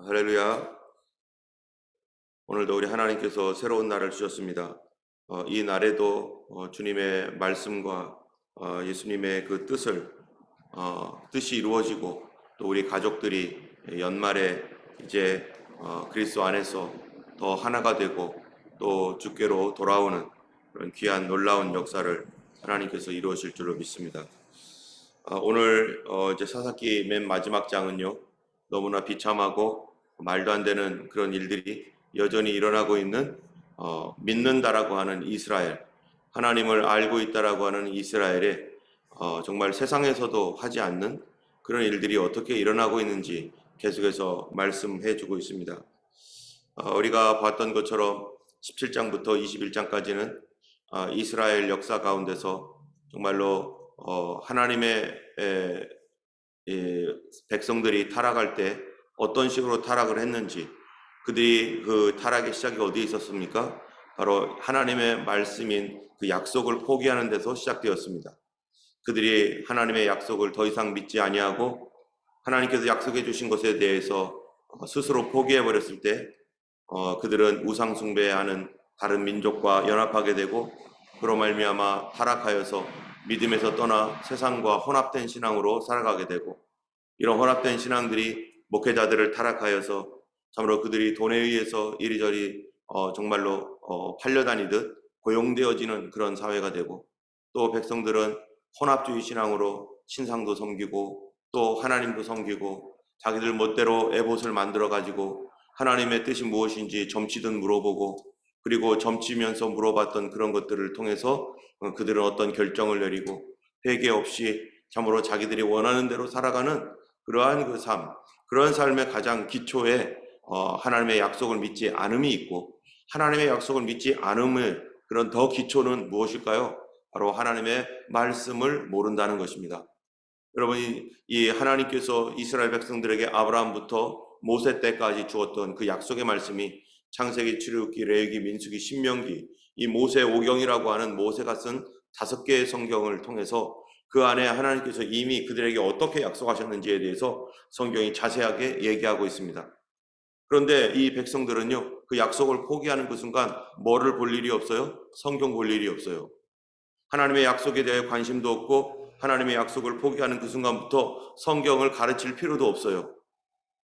할렐루야. 오늘도 우리 하나님께서 새로운 날을 주셨습니다. 이 날에도 주님의 말씀과 예수님의 그 뜻이 이루어지고 또 우리 가족들이 연말에 이제 그리스도 안에서 더 하나가 되고 또 주께로 돌아오는 그런 귀한 놀라운 역사를 하나님께서 이루어질 줄로 믿습니다. 오늘 이제 사사기 맨 마지막 장은요, 너무나 비참하고 말도 안 되는 그런 일들이 여전히 일어나고 있는 믿는다라고 하는 이스라엘, 하나님을 알고 있다라고 하는 이스라엘에 정말 세상에서도 하지 않는 그런 일들이 어떻게 일어나고 있는지 계속해서 말씀해주고 있습니다. 우리가 봤던 것처럼 17장부터 21장까지는 이스라엘 역사 가운데서 정말로 하나님의 백성들이 타락할 때 어떤 식으로 타락을 했는지, 그들이 그 타락의 시작이 어디에 있었습니까? 바로 하나님의 말씀인 그 약속을 포기하는 데서 시작되었습니다. 그들이 하나님의 약속을 더 이상 믿지 아니하고 하나님께서 약속해 주신 것에 대해서 스스로 포기해 버렸을 때 그들은 우상 숭배하는 다른 민족과 연합하게 되고, 그로 말미암아 타락하여서 믿음에서 떠나 세상과 혼합된 신앙으로 살아가게 되고, 이런 혼합된 신앙들이 목회자들을 타락하여서 참으로 그들이 돈에 의해서 이리저리 정말로 팔려다니듯 고용되어지는 그런 사회가 되고, 또 백성들은 혼합주의 신앙으로 신상도 섬기고 또 하나님도 섬기고 자기들 멋대로 에봇을 만들어 가지고 하나님의 뜻이 무엇인지 점치듯 물어보고, 그리고 점치면서 물어봤던 그런 것들을 통해서 그들은 어떤 결정을 내리고 회개 없이 참으로 자기들이 원하는 대로 살아가는 그러한 그런 삶의 가장 기초에 하나님의 약속을 믿지 않음이 있고, 하나님의 약속을 믿지 않음의 그런 더 기초는 무엇일까요? 바로 하나님의 말씀을 모른다는 것입니다. 여러분, 이 하나님께서 이스라엘 백성들에게 아브라함부터 모세 때까지 주었던 그 약속의 말씀이 창세기, 출애굽기, 레위기, 민수기, 신명기, 이 모세 오경이라고 하는 모세가 쓴 5개의 성경을 통해서 그 안에 하나님께서 이미 그들에게 어떻게 약속하셨는지에 대해서 성경이 자세하게 얘기하고 있습니다. 그런데 이 백성들은요, 그 약속을 포기하는 그 순간 뭐를 볼 일이 없어요? 성경 볼 일이 없어요. 하나님의 약속에 대해 관심도 없고 하나님의 약속을 포기하는 그 순간부터 성경을 가르칠 필요도 없어요.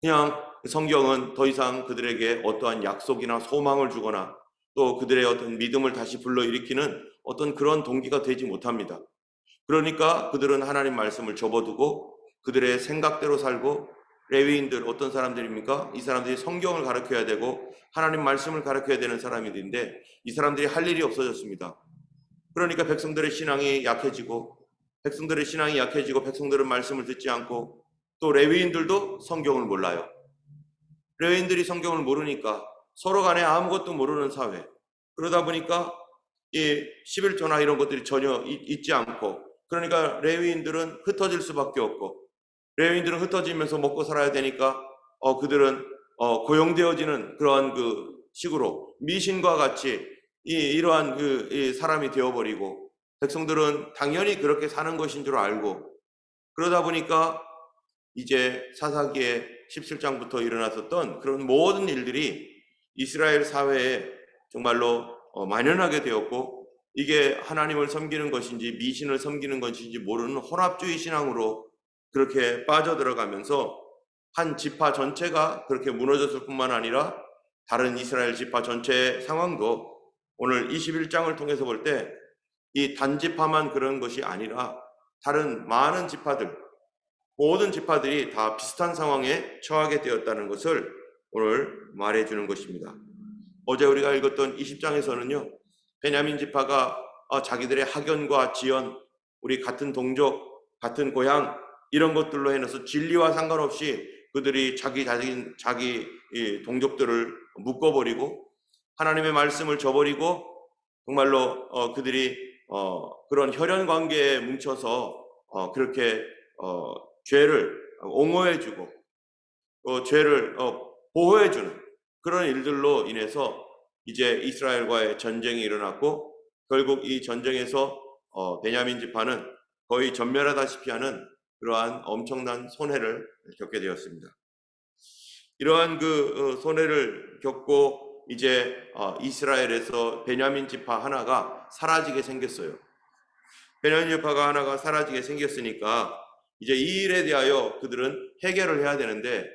그냥 성경은 더 이상 그들에게 어떠한 약속이나 소망을 주거나 또 그들의 어떤 믿음을 다시 불러일으키는 어떤 그런 동기가 되지 못합니다. 그러니까 그들은 하나님 말씀을 접어두고 그들의 생각대로 살고, 레위인들 어떤 사람들입니까? 이 사람들이 성경을 가르쳐야 되고 하나님 말씀을 가르쳐야 되는 사람인데 이 사람들이 할 일이 없어졌습니다. 그러니까 백성들의 신앙이 약해지고 백성들은 말씀을 듣지 않고, 또 레위인들도 성경을 몰라요. 레위인들이 성경을 모르니까 서로 간에 아무것도 모르는 사회. 그러다 보니까 이 11조나 이런 것들이 전혀 있지 않고, 그러니까 레위인들은 흩어질 수밖에 없고, 레위인들은 흩어지면서 먹고 살아야 되니까 그들은 고용되어지는 그러한 그 식으로 미신과 같이 이러한 이 사람이 되어버리고, 백성들은 당연히 그렇게 사는 것인 줄 알고, 그러다 보니까 이제 사사기의 17장부터 일어났었던 그런 모든 일들이 이스라엘 사회에 정말로 만연하게 되었고, 이게 하나님을 섬기는 것인지 미신을 섬기는 것인지 모르는 혼합주의 신앙으로 그렇게 빠져들어가면서 한 지파 전체가 그렇게 무너졌을 뿐만 아니라 다른 이스라엘 지파 전체의 상황도 오늘 21장을 통해서 볼 때 이 단지파만 그런 것이 아니라 다른 많은 지파들, 모든 지파들이 다 비슷한 상황에 처하게 되었다는 것을 오늘 말해주는 것입니다. 어제 우리가 읽었던 20장에서는요, 베냐민 지파가 자기들의 학연과 지연, 우리 같은 동족, 같은 고향 이런 것들로 해서 진리와 상관없이 그들이 자기 동족들을 묶어버리고 하나님의 말씀을 저버리고 정말로 그들이 그런 혈연 관계에 뭉쳐서 그렇게 죄를 옹호해주고 죄를 보호해주는 그런 일들로 인해서 이제 이스라엘과의 전쟁이 일어났고, 결국 이 전쟁에서 베냐민 지파는 거의 전멸하다시피 하는 그러한 엄청난 손해를 겪게 되었습니다. 이러한 손해를 겪고 이제 이스라엘에서 베냐민 지파 하나가 사라지게 생겼어요. 베냐민 지파가 하나가 사라지게 생겼으니까 이제 이 일에 대하여 그들은 해결을 해야 되는데,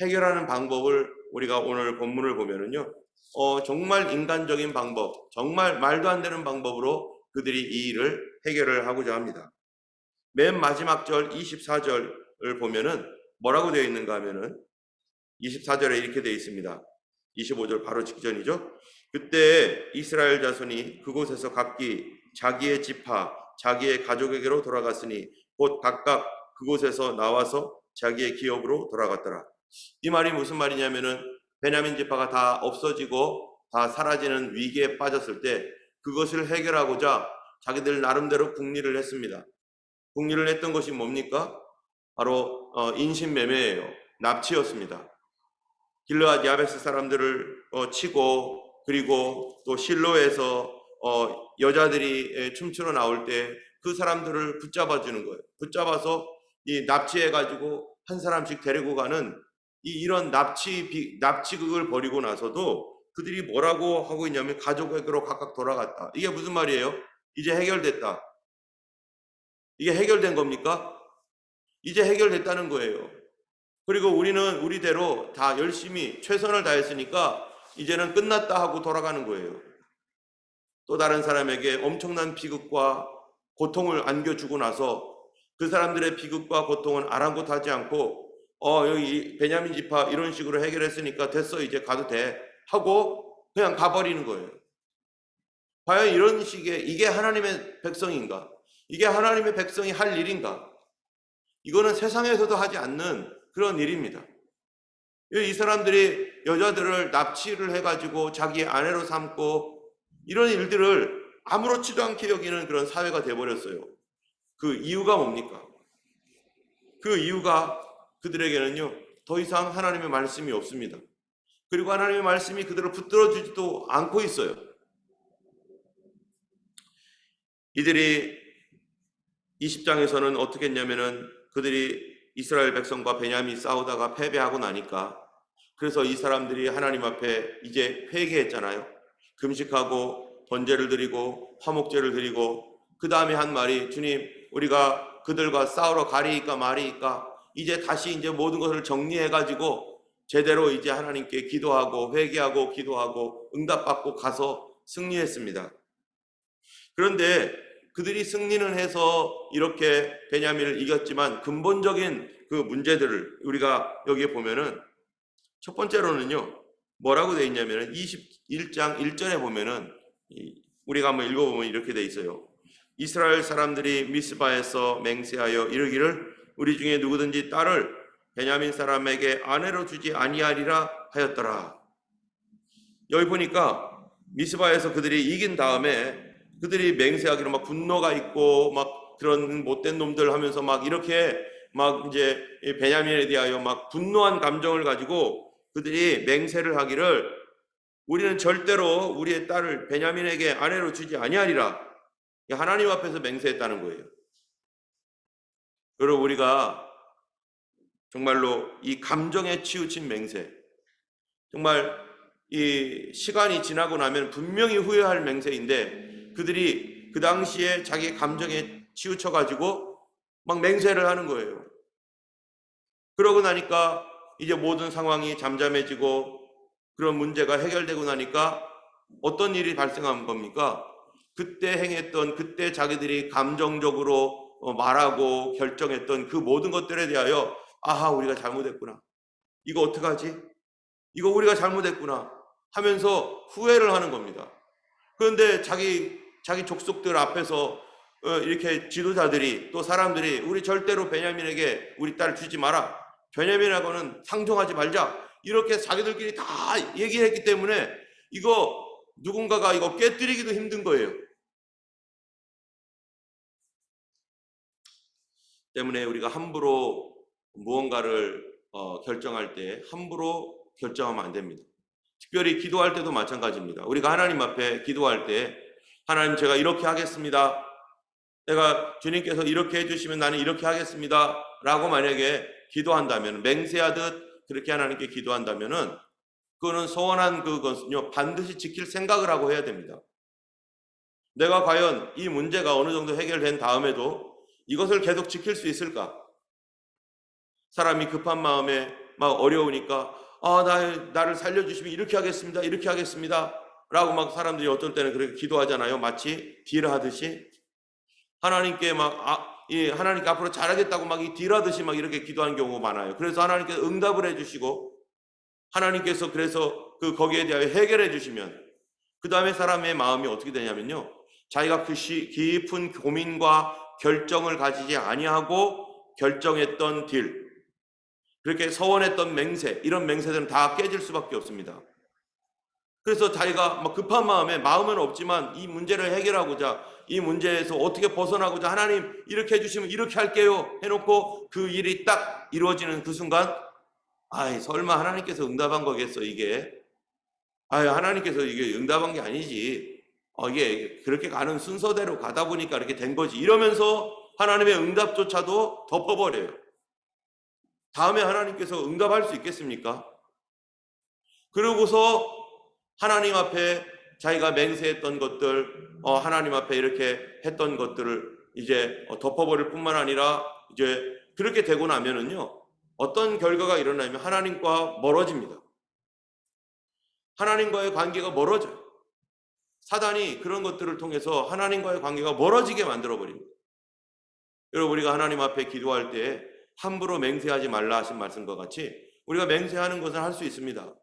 해결하는 방법을 우리가 오늘 본문을 보면은요, 정말 인간적인 방법, 정말 말도 안 되는 방법으로 그들이 이 일을 해결을 하고자 합니다. 맨 마지막 절 24절을 보면은 뭐라고 되어 있는가 하면은 24절에 이렇게 되어 있습니다. 25절 바로 직전이죠. 그때 이스라엘 자손이 그곳에서 각기 자기의 지파, 자기의 가족에게로 돌아갔으니 곧 각각 그곳에서 나와서 자기의 기업으로 돌아갔더라. 이 말이 무슨 말이냐면은 베냐민 지파가 다 없어지고 다 사라지는 위기에 빠졌을 때 그것을 해결하고자 자기들 나름대로 궁리를 했습니다. 궁리를 했던 것이 뭡니까? 바로 인신매매예요. 납치였습니다. 길르앗 야베스 사람들을 치고, 그리고 또 실로에서 여자들이 춤추러 나올 때 그 사람들을 붙잡아 주는 거예요. 붙잡아서 이 납치해 가지고 한 사람씩 데리고 가는 이런 납치극을 벌이고 나서도 그들이 뭐라고 하고 있냐면 가족에게로 각각 돌아갔다. 이게 무슨 말이에요? 이제 해결됐다. 이게 해결된 겁니까? 이제 해결됐다는 거예요. 그리고 우리는 우리대로 다 열심히 최선을 다했으니까 이제는 끝났다 하고 돌아가는 거예요. 또 다른 사람에게 엄청난 비극과 고통을 안겨주고 나서 그 사람들의 비극과 고통은 아랑곳하지 않고 여기 베냐민 지파 이런 식으로 해결했으니까 됐어, 이제 가도 돼 하고 그냥 가버리는 거예요. 과연 이런 식의, 이게 하나님의 백성인가? 이게 하나님의 백성이 할 일인가? 이거는 세상에서도 하지 않는 그런 일입니다. 이 사람들이 여자들을 납치를 해가지고 자기의 아내로 삼고 이런 일들을 아무렇지도 않게 여기는 그런 사회가 되어버렸어요. 그 이유가 뭡니까? 그 이유가 그들에게는요, 더 이상 하나님의 말씀이 없습니다. 그리고 하나님의 말씀이 그들을 붙들어주지도 않고 있어요. 이들이 20장에서는 어떻게 했냐면은 그들이 이스라엘 백성과 베냐민이 싸우다가 패배하고 나니까, 그래서 이 사람들이 하나님 앞에 이제 회개했잖아요. 금식하고 번제를 드리고 화목제를 드리고, 그 다음에 한 말이, 주님, 우리가 그들과 싸우러 가리이까 말이이까 이제 다시 이제 모든 것을 정리해가지고 제대로 이제 하나님께 기도하고 회개하고 기도하고 응답받고 가서 승리했습니다. 그런데 그들이 승리는 해서 이렇게 베냐민을 이겼지만 근본적인 그 문제들을 우리가 여기에 보면은, 첫 번째로는요, 뭐라고 되어 있냐면은 21장 1절에 보면은 우리가 한번 읽어보면 이렇게 되어 있어요. 이스라엘 사람들이 미스바에서 맹세하여 이르기를 우리 중에 누구든지 딸을 베냐민 사람에게 아내로 주지 아니하리라 하였더라. 여기 보니까 미스바에서 그들이 이긴 다음에 그들이 맹세하기로 막 분노가 있고 막 그런 못된 놈들 하면서 막 이렇게 막 이제 베냐민에 대하여 막 분노한 감정을 가지고 그들이 맹세를 하기를 우리는 절대로 우리의 딸을 베냐민에게 아내로 주지 아니하리라. 하나님 앞에서 맹세했다는 거예요. 그리고 우리가 정말로 이 감정에 치우친 맹세, 정말 이 시간이 지나고 나면 분명히 후회할 맹세인데 그들이 그 당시에 자기 감정에 치우쳐가지고 막 맹세를 하는 거예요. 그러고 나니까 이제 모든 상황이 잠잠해지고 그런 문제가 해결되고 나니까 어떤 일이 발생한 겁니까? 그때 행했던, 그때 자기들이 감정적으로 말하고 결정했던 그 모든 것들에 대하여 아하, 우리가 잘못했구나. 이거 어떡하지? 이거 우리가 잘못했구나 하면서 후회를 하는 겁니다. 그런데 자기 족속들 앞에서 이렇게 지도자들이 또 사람들이 우리 절대로 베냐민에게 우리 딸 주지 마라, 베냐민하고는 상종하지 말자, 이렇게 자기들끼리 다 얘기했기 때문에 이거 누군가가 이거 깨뜨리기도 힘든 거예요. 때문에 우리가 함부로 무언가를 결정할 때 함부로 결정하면 안 됩니다. 특별히 기도할 때도 마찬가지입니다. 우리가 하나님 앞에 기도할 때 하나님, 제가 이렇게 하겠습니다. 내가 주님께서 이렇게 해주시면 나는 이렇게 하겠습니다 라고 만약에 기도한다면, 맹세하듯 그렇게 하나님께 기도한다면은 그거는 소원한 그것은요 반드시 지킬 생각을 하고 해야 됩니다. 내가 과연 이 문제가 어느 정도 해결된 다음에도 이것을 계속 지킬 수 있을까? 사람이 급한 마음에 막 어려우니까 나를 살려주시면 이렇게 하겠습니다. 이렇게 하겠습니다. 라고 막 사람들이 어떤 때는 그렇게 기도하잖아요. 마치 딜하듯이. 하나님께 하나님께 앞으로 잘하겠다고 막 이 딜하듯이 막 이렇게 기도하는 경우가 많아요. 그래서 하나님께서 응답을 해주시고 하나님께서 그래서 거기에 대하여 해결해 주시면 그 다음에 사람의 마음이 어떻게 되냐면요. 자기가 깊은 고민과 결정을 가지지 아니하고 결정했던 딜, 그렇게 서원했던 맹세, 이런 맹세들은 다 깨질 수밖에 없습니다. 그래서 자기가 막 급한 마음은 없지만 이 문제를 해결하고자, 이 문제에서 어떻게 벗어나고자 하나님 이렇게 해주시면 이렇게 할게요 해놓고 그 일이 딱 이루어지는 그 순간 설마 하나님께서 응답한 거겠어 이게. 하나님께서 이게 응답한 게 아니지. 이게 그렇게 가는 순서대로 가다 보니까 이렇게 된 거지. 이러면서 하나님의 응답조차도 덮어버려요. 다음에 하나님께서 응답할 수 있겠습니까? 그러고서 하나님 앞에 자기가 맹세했던 것들, 하나님 앞에 이렇게 했던 것들을 이제 덮어버릴 뿐만 아니라 이제 그렇게 되고 나면은요, 어떤 결과가 일어나면 하나님과 멀어집니다. 하나님과의 관계가 멀어져요. 사단이 그런 것들을 통해서 하나님과의 관계가 멀어지게 만들어버립니다. 여러분, 우리가 하나님 앞에 기도할 때 함부로 맹세하지 말라 하신 말씀과 같이 우리가 맹세하는 것을 할 수 있습니다.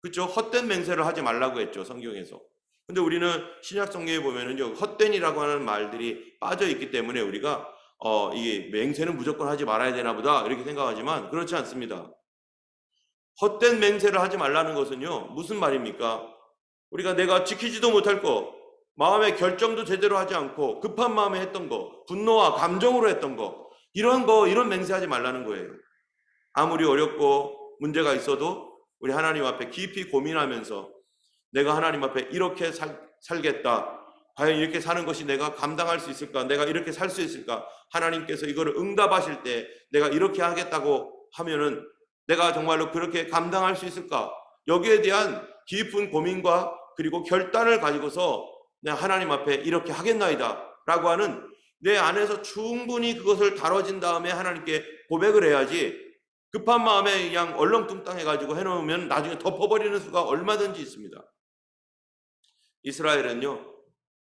그렇죠? 헛된 맹세를 하지 말라고 했죠, 성경에서. 근데 우리는 신약 성경에 보면은요, 헛된이라고 하는 말들이 빠져 있기 때문에 우리가 이게 맹세는 무조건 하지 말아야 되나 보다 이렇게 생각하지만 그렇지 않습니다. 헛된 맹세를 하지 말라는 것은요, 무슨 말입니까? 우리가 내가 지키지도 못할 거, 마음의 결정도 제대로 하지 않고 급한 마음에 했던 거, 분노와 감정으로 했던 거, 이런 맹세하지 말라는 거예요. 아무리 어렵고 문제가 있어도 우리 하나님 앞에 깊이 고민하면서 내가 하나님 앞에 이렇게 살겠다. 과연 이렇게 사는 것이 내가 감당할 수 있을까? 내가 이렇게 살 수 있을까? 하나님께서 이거를 응답하실 때 내가 이렇게 하겠다고 하면은 내가 정말로 그렇게 감당할 수 있을까? 여기에 대한 깊은 고민과 그리고 결단을 가지고서 내가 하나님 앞에 이렇게 하겠나이다 라고 하는 내 안에서 충분히 그것을 다뤄진 다음에 하나님께 고백을 해야지, 급한 마음에 그냥 얼렁뚱땅해가지고 해놓으면 나중에 덮어버리는 수가 얼마든지 있습니다. 이스라엘은요,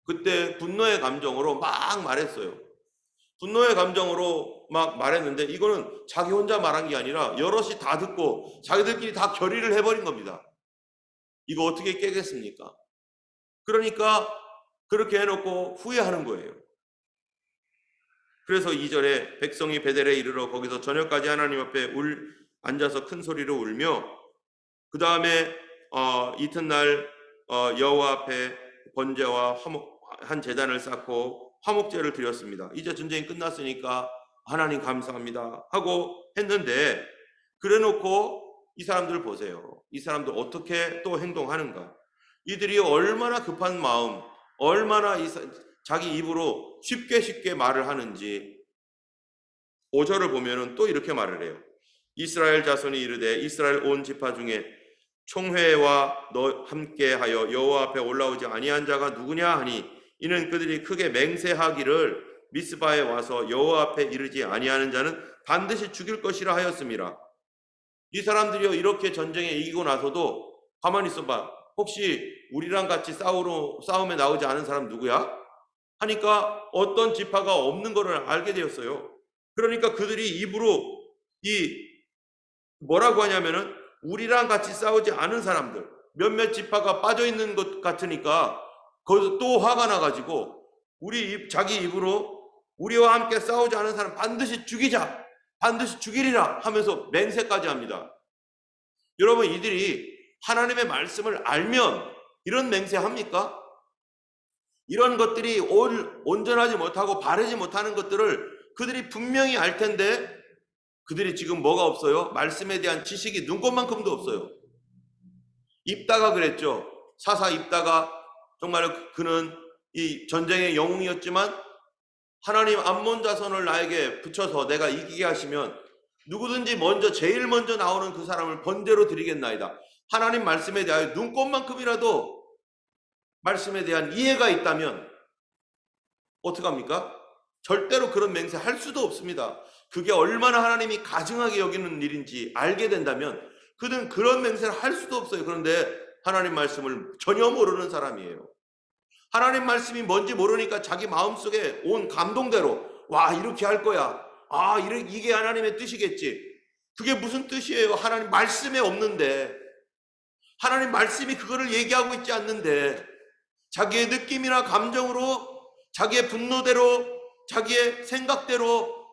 그때 분노의 감정으로 막 말했어요. 분노의 감정으로 막 말했는데 이거는 자기 혼자 말한 게 아니라 여럿이 다 듣고 자기들끼리 다 결의를 해버린 겁니다. 이거 어떻게 깨겠습니까? 그러니까 그렇게 해놓고 후회하는 거예요. 그래서 2절에 백성이 베델에 이르러 거기서 저녁까지 하나님 앞에 앉아서 큰 소리로 울며 그 다음에 이튿날 여호와 앞에 번제와 한 제단을 쌓고 화목제를 드렸습니다. 이제 전쟁이 끝났으니까 하나님 감사합니다 하고 했는데, 그래놓고 이 사람들 보세요. 이 사람들 어떻게 또 행동하는가? 이들이 얼마나 급한 마음, 얼마나 자기 입으로 쉽게 말을 하는지 5절을 보면은 또 이렇게 말을 해요. 이스라엘 자손이 이르되 이스라엘 온 지파 중에 총회와 너 함께하여 여호와 앞에 올라오지 아니한 자가 누구냐 하니 이는 그들이 크게 맹세하기를 미스바에 와서 여호와 앞에 이르지 아니하는 자는 반드시 죽일 것이라 하였음이라. 이 사람들이요, 이렇게 전쟁에 이기고 나서도 가만히 있어봐. 혹시 우리랑 같이 싸움에 나오지 않은 사람 누구야? 하니까 어떤 지파가 없는 것을 알게 되었어요. 그러니까 그들이 입으로 뭐라고 하냐면은 우리랑 같이 싸우지 않은 사람들, 몇몇 지파가 빠져 있는 것 같으니까 거기서 또 화가 나가지고 자기 입으로 우리와 함께 싸우지 않은 사람 반드시 죽이자, 반드시 죽이리라 하면서 맹세까지 합니다. 여러분, 이들이 하나님의 말씀을 알면 이런 맹세합니까? 이런 것들이 온전하지 못하고 바르지 못하는 것들을 그들이 분명히 알 텐데 그들이 지금 뭐가 없어요? 말씀에 대한 지식이 눈꽃만큼도 없어요. 입다가 그랬죠. 사사 입다가 정말 그는 이 전쟁의 영웅이었지만 하나님 암몬 자손을 나에게 붙여서 내가 이기게 하시면 누구든지 제일 먼저 나오는 그 사람을 번제로 드리겠나이다. 하나님 말씀에 대하여 눈꼽만큼이라도 말씀에 대한 이해가 있다면 어떡합니까? 절대로 그런 맹세 할 수도 없습니다. 그게 얼마나 하나님이 가증하게 여기는 일인지 알게 된다면 그는 그런 맹세를 할 수도 없어요. 그런데 하나님 말씀을 전혀 모르는 사람이에요. 하나님 말씀이 뭔지 모르니까 자기 마음속에 온 감동대로 와, 이렇게 할 거야. 아, 이게 하나님의 뜻이겠지. 그게 무슨 뜻이에요? 하나님 말씀에 없는데, 하나님 말씀이 그거를 얘기하고 있지 않는데, 자기의 느낌이나 감정으로, 자기의 분노대로, 자기의 생각대로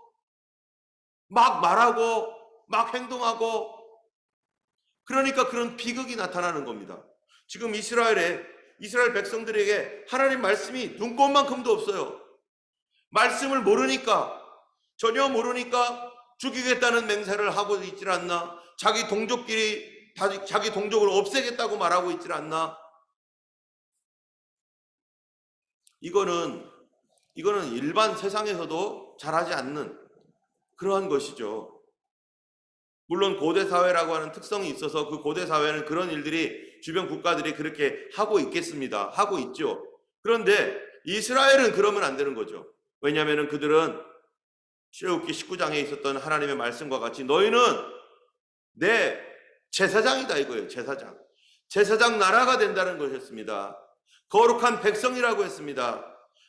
막 말하고 막 행동하고, 그러니까 그런 비극이 나타나는 겁니다. 지금 이스라엘 백성들에게 하나님 말씀이 눈꼽만큼도 없어요. 말씀을 모르니까, 전혀 모르니까 죽이겠다는 맹세를 하고 있질 않나? 자기 동족끼리 자기 동족을 없애겠다고 말하고 있질 않나? 이거는 일반 세상에서도 잘하지 않는 그러한 것이죠. 물론 고대 사회라고 하는 특성이 있어서 그 고대 사회는 그런 일들이 주변 국가들이 그렇게 하고 있겠습니다. 하고 있죠. 그런데 이스라엘은 그러면 안 되는 거죠. 왜냐하면 그들은 출애굽기 19장에 있었던 하나님의 말씀과 같이 너희는 내 제사장이다 이거예요. 제사장 나라가 된다는 것이었습니다. 거룩한 백성이라고 했습니다.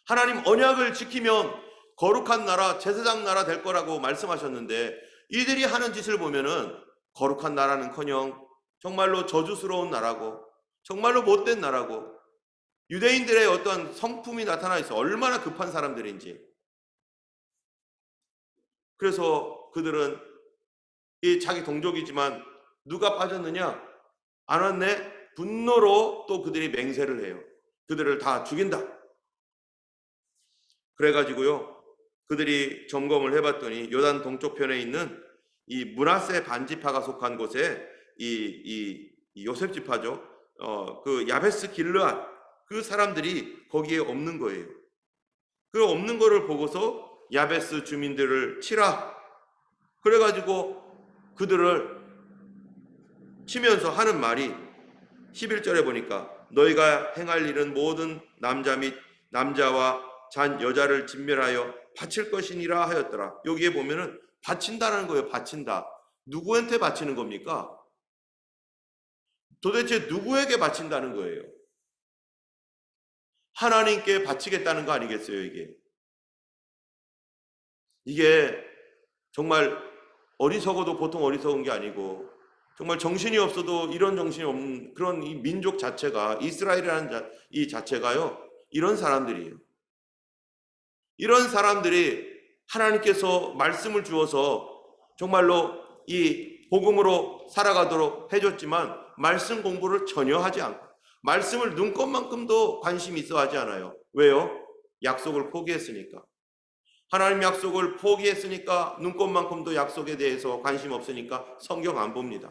하나님 언약을 지키면 거룩한 나라, 제사장 나라 될 거라고 말씀하셨는데 이들이 하는 짓을 보면은 거룩한 나라는커녕 정말로 저주스러운 나라고 정말로 못된 나라고 유대인들의 어떤 성품이 나타나 있어 얼마나 급한 사람들인지. 그래서 그들은 이 자기 동족이지만 누가 빠졌느냐? 안 왔네? 분노로 또 그들이 맹세를 해요. 그들을 다 죽인다. 그래가지고요, 그들이 점검을 해봤더니 요단 동쪽편에 있는 이 므낫세 반지파가 속한 곳에 이 요셉 지파죠. 그 야베스 길르앗 그 사람들이 거기에 없는 거예요. 그 없는 거를 보고서 야베스 주민들을 치라. 그래가지고 그들을 치면서 하는 말이 11절에 보니까 너희가 행할 일은 모든 남자와 잔 여자를 진멸하여 바칠 것이니라 하였더라. 여기에 보면은 바친다는 거예요. 바친다. 누구한테 바치는 겁니까? 도대체 누구에게 바친다는 거예요? 하나님께 바치겠다는 거 아니겠어요, 이게 정말 어리석어도 보통 어리석은 게 아니고 정말 정신이 없어도 이런 정신이 없는 그런 이 민족 자체가 이스라엘이라는 이 자체가요, 이런 사람들이에요. 이런 사람들이 하나님께서 말씀을 주어서 정말로 이 복음으로 살아가도록 해줬지만 말씀 공부를 전혀 하지 않고 말씀을 눈꼽만큼도 관심 있어 하지 않아요. 왜요? 약속을 포기했으니까. 하나님 약속을 포기했으니까 눈꼽만큼도 약속에 대해서 관심 없으니까 성경 안 봅니다.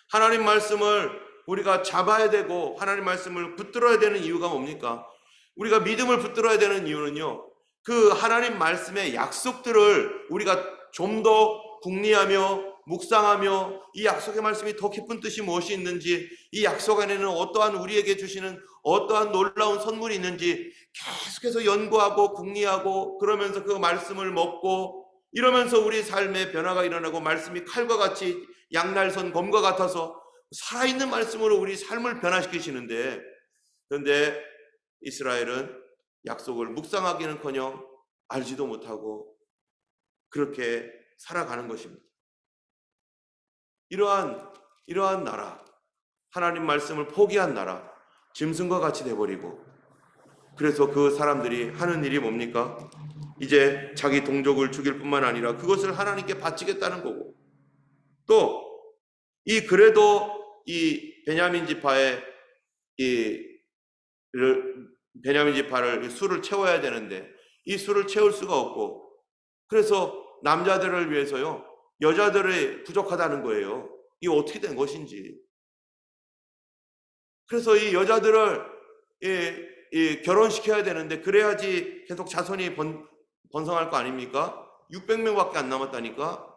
하나님 말씀을 우리가 잡아야 되고 하나님 말씀을 붙들어야 되는 이유가 뭡니까? 우리가 믿음을 붙들어야 되는 이유는요, 그 하나님 말씀의 약속들을 우리가 좀 더 궁리하며 묵상하며 이 약속의 말씀이 더 깊은 뜻이 무엇이 있는지, 이 약속 안에는 어떠한 우리에게 주시는 어떠한 놀라운 선물이 있는지 계속해서 연구하고 궁리하고 그러면서 그 말씀을 먹고 이러면서 우리 삶의 변화가 일어나고 말씀이 칼과 같이 양날선 검과 같아서 살아있는 말씀으로 우리 삶을 변화시키시는데, 그런데 이스라엘은 약속을 묵상하기는커녕 알지도 못하고 그렇게 살아가는 것입니다. 이러한 나라, 하나님 말씀을 포기한 나라, 짐승과 같이 돼버리고, 그래서 그 사람들이 하는 일이 뭡니까? 이제 자기 동족을 죽일 뿐만 아니라 그것을 하나님께 바치겠다는 거고, 또 그래도 이 베냐민 지파를 수를 채워야 되는데 이 수를 채울 수가 없고, 그래서 남자들을 위해서요, 여자들이 부족하다는 거예요. 이게 어떻게 된 것인지. 그래서 이 여자들을 결혼시켜야 되는데 그래야지 계속 자손이 번성할 거 아닙니까? 600명밖에 안 남았다니까.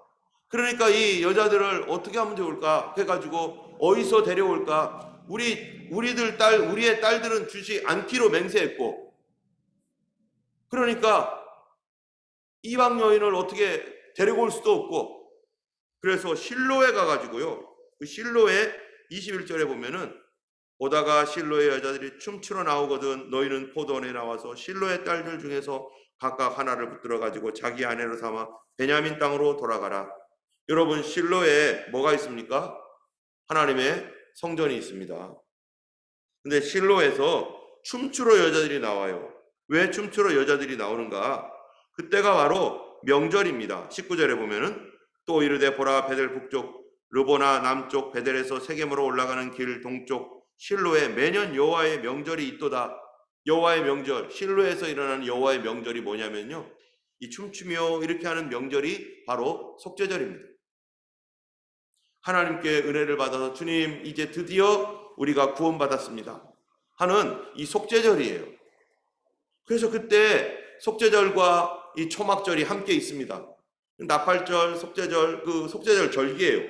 그러니까 이 여자들을 어떻게 하면 좋을까 해가지고 어디서 데려올까? 우리의 딸들은 주지 않기로 맹세했고, 그러니까 이방 여인을 어떻게 데리고 올 수도 없고, 그래서 실로에 가가지고요. 그 실로에 21절에 보면은 오다가 실로의 여자들이 춤추러 나오거든 너희는 포도원에 나와서 실로의 딸들 중에서 각각 하나를 붙들어 가지고 자기 아내로 삼아 베냐민 땅으로 돌아가라. 여러분, 실로에 뭐가 있습니까? 하나님의 성전이 있습니다. 근데 실로에서 춤추러 여자들이 나와요. 왜 춤추러 여자들이 나오는가? 그때가 바로 명절입니다. 19절에 보면은 또 이르되 보라 베델 북쪽 르보나 남쪽 베델에서 세겜으로 올라가는 길 동쪽 실로에 매년 여호와의 명절이 있도다. 여호와의 명절, 실로에서 일어나는 여호와의 명절이 뭐냐면요, 이 춤추며 이렇게 하는 명절이 바로 속죄절입니다. 하나님께 은혜를 받아서 주님 이제 드디어 우리가 구원받았습니다 하는 이 속죄절이에요. 그래서 그때 속죄절과 이 초막절이 함께 있습니다. 나팔절, 속죄절, 그 속죄절 절기예요.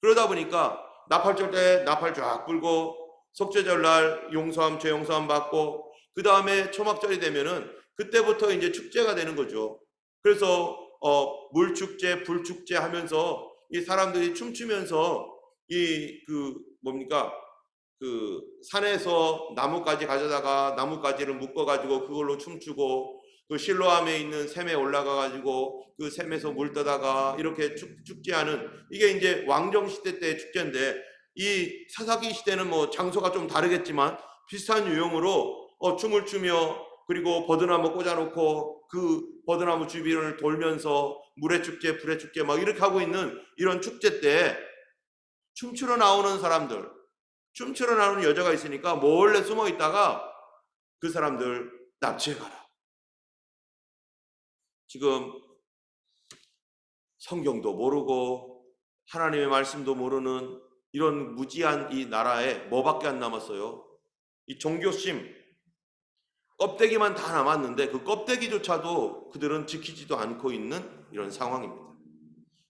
그러다 보니까 나팔절 때 나팔 쫙 불고, 속죄절 날 용서함, 죄 용서함 받고, 그 다음에 초막절이 되면은 그때부터 이제 축제가 되는 거죠. 그래서 물축제, 불축제 하면서 이 사람들이 춤추면서 그 산에서 나뭇가지 가져다가 나뭇가지를 묶어가지고 그걸로 춤추고, 그 실로암에 있는 샘에 올라가가지고 그 샘에서 물 떠다가 이렇게 축제하는, 이게 이제 왕정 시대 때의 축제인데, 이 사사기 시대는 뭐 장소가 좀 다르겠지만 비슷한 유형으로 춤을 추며, 그리고 버드나무 꽂아놓고 그 버드나무 주변을 돌면서 물의 축제, 불의 축제 막 이렇게 하고 있는 이런 축제 때 춤추러 나오는 사람들, 춤추러 나오는 여자가 있으니까 몰래 숨어 있다가 그 사람들 납치해 가라. 지금 성경도 모르고 하나님의 말씀도 모르는 이런 무지한 이 나라에 뭐밖에 안 남았어요? 이 종교심, 껍데기만 다 남았는데 그 껍데기조차도 그들은 지키지도 않고 있는 이런 상황입니다.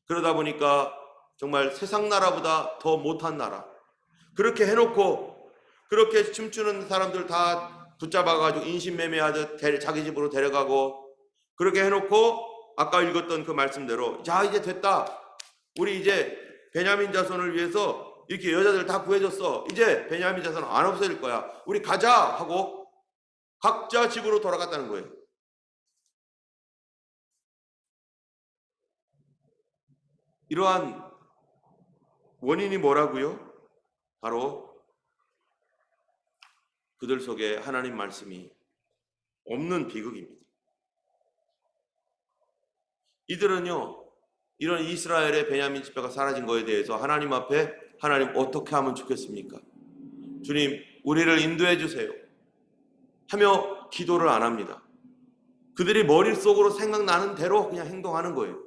그러다 보니까 정말 세상 나라보다 더 못한 나라, 그렇게 해놓고 그렇게 춤추는 사람들 다 붙잡아가지고 인신매매하듯 자기 집으로 데려가고, 그렇게 해놓고 아까 읽었던 그 말씀대로 자 이제 됐다, 우리 이제 베냐민 자손을 위해서 이렇게 여자들 다 구해줬어, 이제 베냐민 자손 안 없어질 거야, 우리 가자 하고 각자 집으로 돌아갔다는 거예요. 이러한 원인이 뭐라고요? 바로 그들 속에 하나님 말씀이 없는 비극입니다. 이들은요, 이런 이스라엘의 베냐민 집회가 사라진 거에 대해서 하나님 앞에 하나님 어떻게 하면 좋겠습니까? 주님 우리를 인도해 주세요 하며 기도를 안 합니다. 그들이 머릿속으로 생각나는 대로 그냥 행동하는 거예요.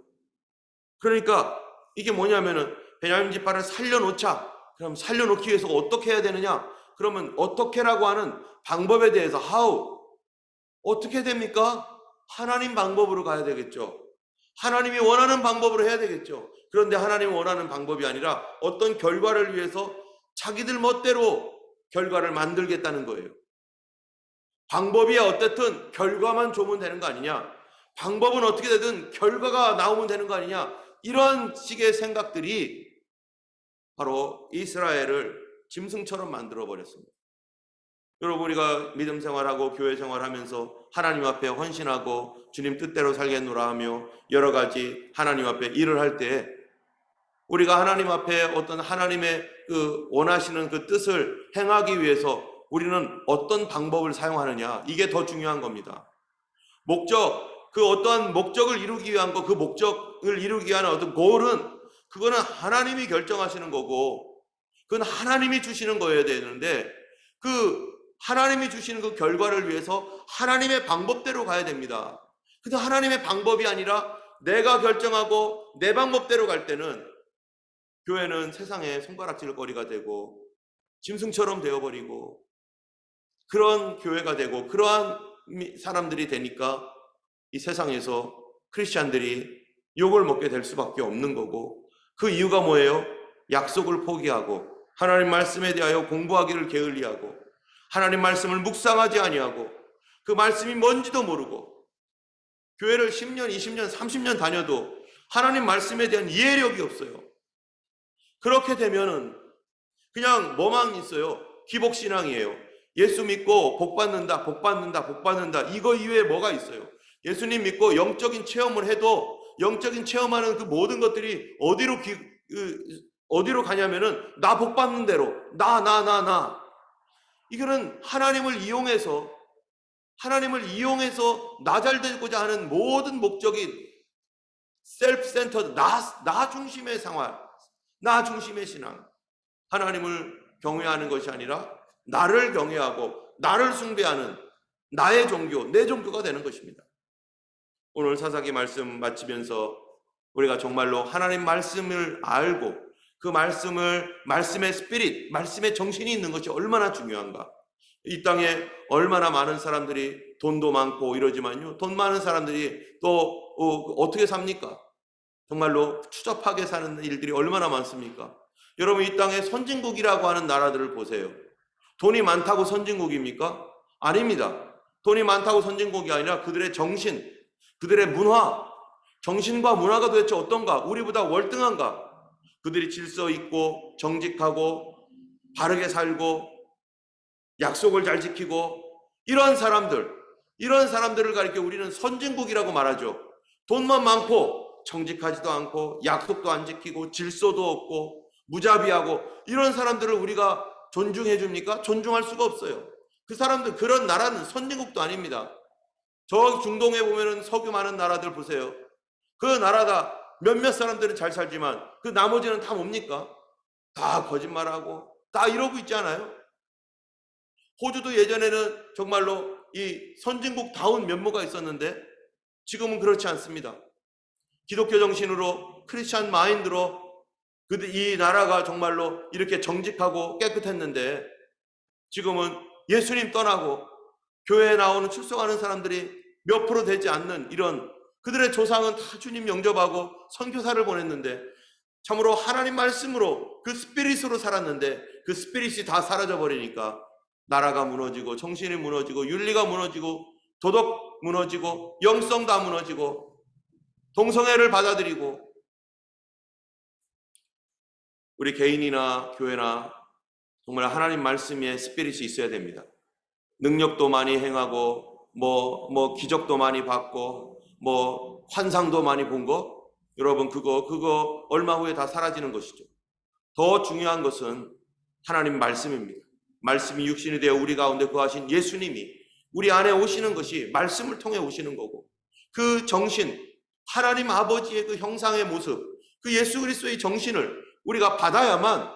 그러니까 이게 뭐냐면은 베냐민 지파를 살려놓자. 그럼 살려놓기 위해서 어떻게 해야 되느냐? 그러면 어떻게라고 하는 방법에 대해서 how, 어떻게 됩니까? 하나님 방법으로 가야 되겠죠. 하나님이 원하는 방법으로 해야 되겠죠. 그런데 하나님이 원하는 방법이 아니라 어떤 결과를 위해서 자기들 멋대로 결과를 만들겠다는 거예요. 방법이야 어쨌든 결과만 좋으면 되는 거 아니냐, 방법은 어떻게 되든 결과가 나오면 되는 거 아니냐, 이런 식의 생각들이 바로 이스라엘을 짐승처럼 만들어 버렸습니다. 여러분, 우리가 믿음 생활하고 교회 생활하면서 하나님 앞에 헌신하고 주님 뜻대로 살겠노라 하며 여러 가지 하나님 앞에 일을 할 때, 우리가 하나님 앞에 어떤 하나님의 그 원하시는 그 뜻을 행하기 위해서 우리는 어떤 방법을 사용하느냐, 이게 더 중요한 겁니다. 목적, 그 어떠한 목적을 이루기 위한 거, 그 목적을 이루기 위한 어떤 골은 그거는 하나님이 결정하시는 거고, 그건 하나님이 주시는 거여야 되는데, 그 하나님이 주시는 그 결과를 위해서 하나님의 방법대로 가야 됩니다. 근데 하나님의 방법이 아니라 내가 결정하고 내 방법대로 갈 때는 교회는 세상에 손가락질 거리가 되고 짐승처럼 되어버리고, 그런 교회가 되고 그러한 사람들이 되니까 이 세상에서 크리스찬들이 욕을 먹게 될 수밖에 없는 거고, 그 이유가 뭐예요? 약속을 포기하고 하나님 말씀에 대하여 공부하기를 게을리하고 하나님 말씀을 묵상하지 아니하고 그 말씀이 뭔지도 모르고 교회를 10년, 20년, 30년 다녀도 하나님 말씀에 대한 이해력이 없어요. 그렇게 되면은 그냥 뭐만 있어요. 기복신앙이에요. 예수 믿고 복 받는다, 복 받는다, 복 받는다. 이거 이외에 뭐가 있어요? 예수님 믿고 영적인 체험을 해도 영적인 체험하는 그 모든 것들이 어디로 가냐면은 나 복 받는 대로 나. 이거는 하나님을 이용해서 나 잘 되고자 하는 모든 목적인 셀프 센터드 나 중심의 생활, 나 중심의 신앙. 하나님을 경외하는 것이 아니라 나를 경외하고 나를 숭배하는 나의 종교, 내 종교가 되는 것입니다. 오늘 사사기 말씀 마치면서 우리가 정말로 하나님 말씀을 알고 그 말씀의 스피릿, 말씀의 정신이 있는 것이 얼마나 중요한가. 이 땅에 얼마나 많은 사람들이 돈도 많고 이러지만요, 돈 많은 사람들이 또 어떻게 삽니까? 정말로 추잡하게 사는 일들이 얼마나 많습니까? 여러분, 이 땅에 선진국이라고 하는 나라들을 보세요. 돈이 많다고 선진국입니까? 아닙니다. 돈이 많다고 선진국이 아니라 그들의 정신, 그들의 문화, 정신과 문화가 도대체 어떤가? 우리보다 월등한가? 그들이 질서 있고 정직하고 바르게 살고 약속을 잘 지키고 이런 사람들을 가리켜 우리는 선진국이라고 말하죠. 돈만 많고 정직하지도 않고 약속도 안 지키고 질서도 없고 무자비하고 이런 사람들을 우리가 존중해 줍니까? 존중할 수가 없어요. 그 사람들, 그런 나라는 선진국도 아닙니다. 저 중동에 보면은 석유 많은 나라들 보세요. 그 나라다 몇몇 사람들은 잘 살지만 그 나머지는 다 뭡니까? 다 거짓말하고 다 이러고 있잖아요. 호주도 예전에는 정말로 이 선진국다운 면모가 있었는데 지금은 그렇지 않습니다. 기독교 정신으로 크리스찬 마인드로 이 나라가 정말로 이렇게 정직하고 깨끗했는데 지금은 예수님 떠나고 교회에 나오는 출석하는 사람들이 몇 프로 되지 않는 이런, 그들의 조상은 다 주님 영접하고 선교사를 보냈는데 참으로 하나님 말씀으로 그 스피릿으로 살았는데 그 스피릿이 다 사라져 버리니까 나라가 무너지고 정신이 무너지고 윤리가 무너지고 도덕 무너지고 영성 다 무너지고 동성애를 받아들이고, 우리 개인이나 교회나 정말 하나님 말씀에 스피릿이 있어야 됩니다. 능력도 많이 행하고 기적도 많이 받고 환상도 많이 본 거, 여러분 그거 얼마 후에 다 사라지는 것이죠. 더 중요한 것은 하나님 말씀입니다. 말씀이 육신이 되어 우리 가운데 거하신 예수님이 우리 안에 오시는 것이 말씀을 통해 오시는 거고, 그 정신, 하나님 아버지의 그 형상의 모습, 그 예수 그리스도의 정신을 우리가 받아야만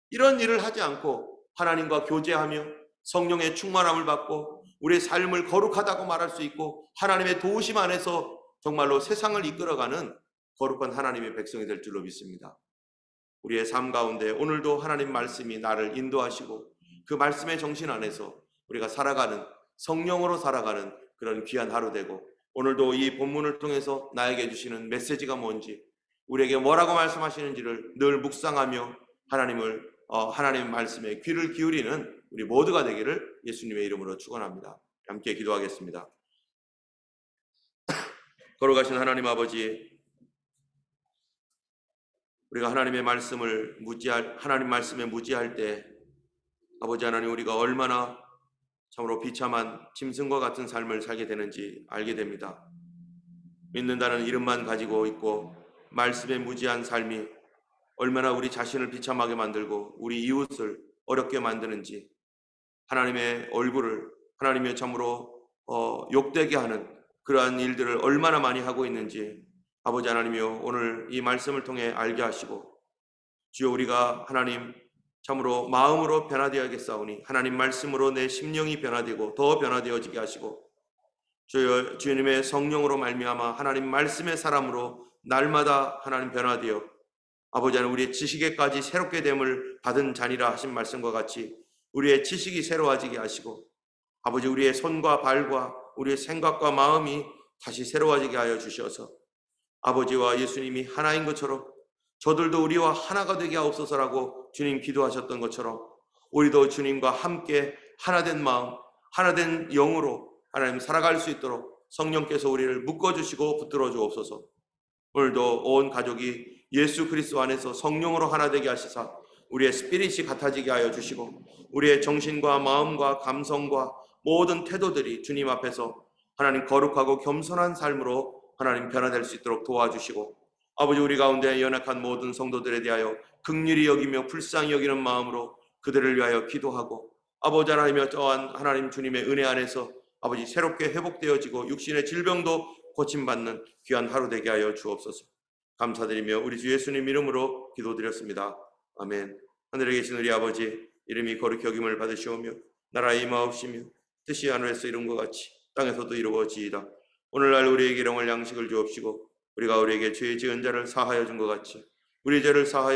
이런 일을 하지 않고 하나님과 교제하며 성령의 충만함을 받고 우리의 삶을 거룩하다고 말할 수 있고 하나님의 도우심 안에서 정말로 세상을 이끌어가는 거룩한 하나님의 백성이 될 줄로 믿습니다. 우리의 삶 가운데 오늘도 하나님 말씀이 나를 인도하시고 그 말씀의 정신 안에서 우리가 살아가는, 성령으로 살아가는 그런 귀한 하루 되고, 오늘도 이 본문을 통해서 나에게 주시는 메시지가 뭔지, 우리에게 뭐라고 말씀하시는지를 늘 묵상하며 하나님의 말씀에 귀를 기울이는 우리 모두가 되기를 예수님의 이름으로 축원합니다. 함께 기도하겠습니다. 걸어가신 하나님 아버지, 우리가 하나님 말씀에 무지할 때 아버지 하나님, 우리가 얼마나 참으로 비참한 짐승과 같은 삶을 살게 되는지 알게 됩니다. 믿는다는 이름만 가지고 있고 말씀에 무지한 삶이 얼마나 우리 자신을 비참하게 만들고 우리 이웃을 어렵게 만드는지, 하나님의 얼굴을 하나님의 참으로 욕되게 하는 그러한 일들을 얼마나 많이 하고 있는지 아버지 하나님이여, 오늘 이 말씀을 통해 알게 하시고, 주여 우리가 하나님 참으로 마음으로 변화되어야겠사오니 하나님 말씀으로 내 심령이 변화되고 더 변화되어지게 하시고, 주님의 성령으로 말미암아 하나님 말씀의 사람으로 날마다 하나님 변화되어 아버지 하나님 우리의 지식에까지 새롭게 됨을 받은 자니라 하신 말씀과 같이 우리의 지식이 새로워지게 하시고, 아버지 우리의 손과 발과 우리의 생각과 마음이 다시 새로워지게 하여 주셔서 아버지와 예수님이 하나인 것처럼 저들도 우리와 하나가 되게 하옵소서라고 주님 기도하셨던 것처럼 우리도 주님과 함께 하나된 마음, 하나된 영으로 하나님 살아갈 수 있도록 성령께서 우리를 묶어주시고 붙들어 주옵소서. 오늘도 온 가족이 예수 그리스도 안에서 성령으로 하나 되게 하시사 우리의 스피릿이 같아지게 하여 주시고 우리의 정신과 마음과 감성과 모든 태도들이 주님 앞에서 하나님 거룩하고 겸손한 삶으로 하나님 변화될 수 있도록 도와주시고 아버지 우리 가운데 연약한 모든 성도들에 대하여 긍휼히 여기며 불쌍히 여기는 마음으로 그들을 위하여 기도하고 아버지 하나님여 또한 하나님 주님의 은혜 안에서 아버지 새롭게 회복되어지고 육신의 질병도 고침받는 귀한 하루 되게 하여 주옵소서. 감사드리며 우리 주 예수님 이름으로 기도드렸습니다. 아멘. 하늘에 계신 우리 아버지 이름이 거룩히 여김을 받으시오며 나라의 임하옵시며 뜻이 하늘에서 이룬 것 같이 땅에서도 이루어지이다. 오늘날 우리에게 일용할 양식을 주옵시고 우리가 우리에게 죄 지은 자를 사하여 준 것 같이 우리 죄를 사하여